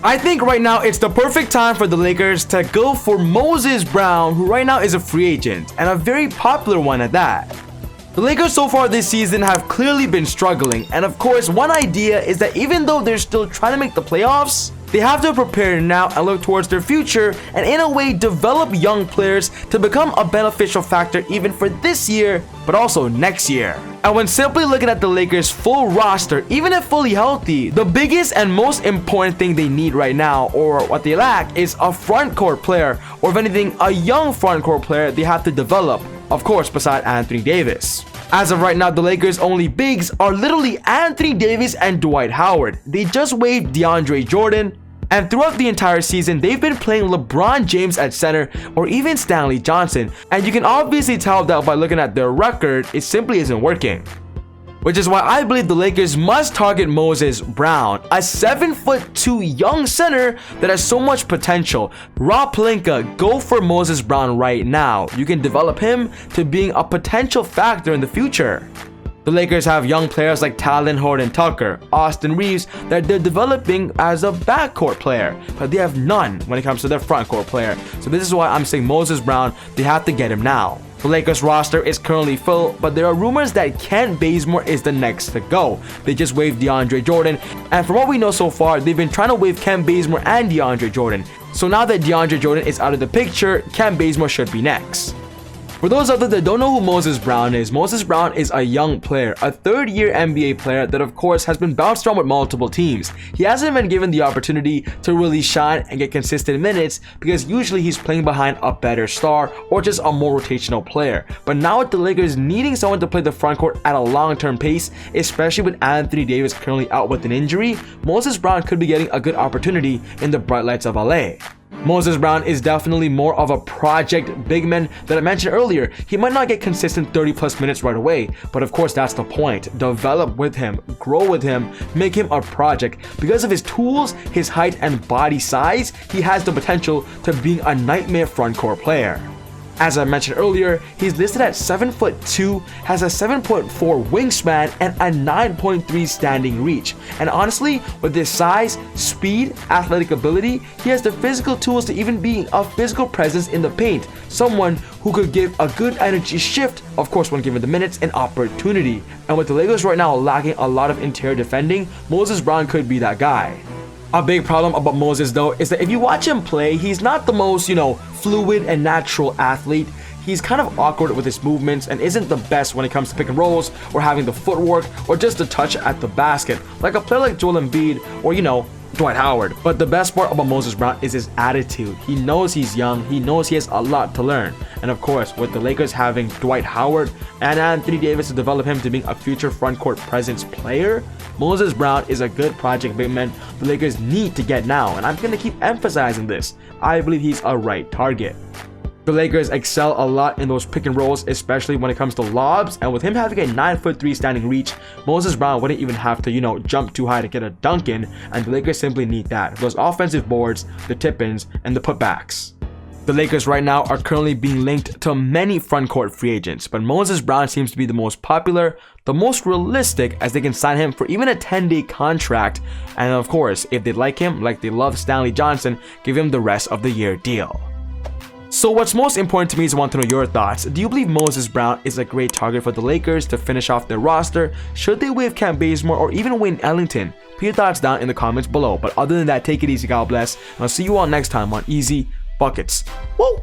I think right now it's the perfect time for the Lakers to go for Moses Brown, who right now is a free agent, and a very popular one at that. The Lakers so far this season have clearly been struggling, and of course one idea is that even though they're still trying to make the playoffs, they have to prepare now and look towards their future and in a way develop young players to become a beneficial factor even for this year but also next year. And when simply looking at the Lakers' full roster, even if fully healthy, the biggest and most important thing they need right now, or what they lack, is a front court player, or if anything, a young front court player they have to develop, of course beside Anthony Davis. As of right now, the Lakers' only bigs are literally Anthony Davis and Dwight Howard. They just waived DeAndre Jordan, and throughout the entire season, they've been playing LeBron James at center or even Stanley Johnson, and you can obviously tell that by looking at their record, it simply isn't working. Which is why I believe the Lakers must target Moses Brown, a 7'2" young center that has so much potential. Rob Pelinka, go for Moses Brown right now. You can develop him to being a potential factor in the future. The Lakers have young players like Talen Horton-Tucker, Austin Reeves that they're developing as a backcourt player, but they have none when it comes to their frontcourt player. So this is why I'm saying Moses Brown, they have to get him now. The Lakers roster is currently full, but there are rumors that Kent Bazemore is the next to go. They just waived DeAndre Jordan, and from what we know so far, they've been trying to waive Kent Bazemore and DeAndre Jordan. So now that DeAndre Jordan is out of the picture, Kent Bazemore should be next. For those out there that don't know who Moses Brown is a young player, a third-year NBA player that of course has been bounced around with multiple teams. He hasn't been given the opportunity to really shine and get consistent minutes because usually he's playing behind a better star or just a more rotational player. But now with the Lakers needing someone to play the frontcourt at a long-term pace, especially with Anthony Davis currently out with an injury, Moses Brown could be getting a good opportunity in the bright lights of LA. Moses Brown is definitely more of a project big man that I mentioned earlier. He might not get consistent 30+ minutes right away, but of course that's the point. Develop with him, grow with him, make him a project. Because of his tools, his height and body size, he has the potential to being a nightmare frontcourt player. As I mentioned earlier, he's listed at 7'2", has a 7.4 wingspan and a 9.3 standing reach. And honestly, with his size, speed, athletic ability, he has the physical tools to even be a physical presence in the paint. Someone who could give a good energy shift, of course when given the minutes and opportunity. And with the Lakers right now lacking a lot of interior defending, Moses Brown could be that guy. A big problem about Moses though is that if you watch him play, he's not the most, fluid and natural athlete. He's kind of awkward with his movements and isn't the best when it comes to pick and rolls or having the footwork or just the touch at the basket, like a player like Joel Embiid or Dwight Howard. But the best part about Moses Brown is his attitude. He knows he's young, he knows he has a lot to learn. And of course, with the Lakers having Dwight Howard and Anthony Davis to develop him to being a future frontcourt presence player, Moses Brown is a good project big man the Lakers need to get now, and I'm going to keep emphasizing this. I believe he's a right target. The Lakers excel a lot in those pick and rolls, especially when it comes to lobs, and with him having a 9'3" standing reach, Moses Brown wouldn't even have to, jump too high to get a dunk in, and the Lakers simply need that. Those offensive boards, the tip-ins, and the putbacks. The Lakers right now are currently being linked to many frontcourt free agents, but Moses Brown seems to be the most popular, the most realistic, as they can sign him for even a 10-day contract, and of course, if they like him, like they love Stanley Johnson, give him the rest of the year deal. So what's most important to me is I want to know your thoughts. Do you believe Moses Brown is a great target for the Lakers to finish off their roster? Should they waive Kent Bazemore or even Wayne Ellington? Put your thoughts down in the comments below. But other than that, take it easy, God bless, and I'll see you all next time on Easy Buckets. Woo!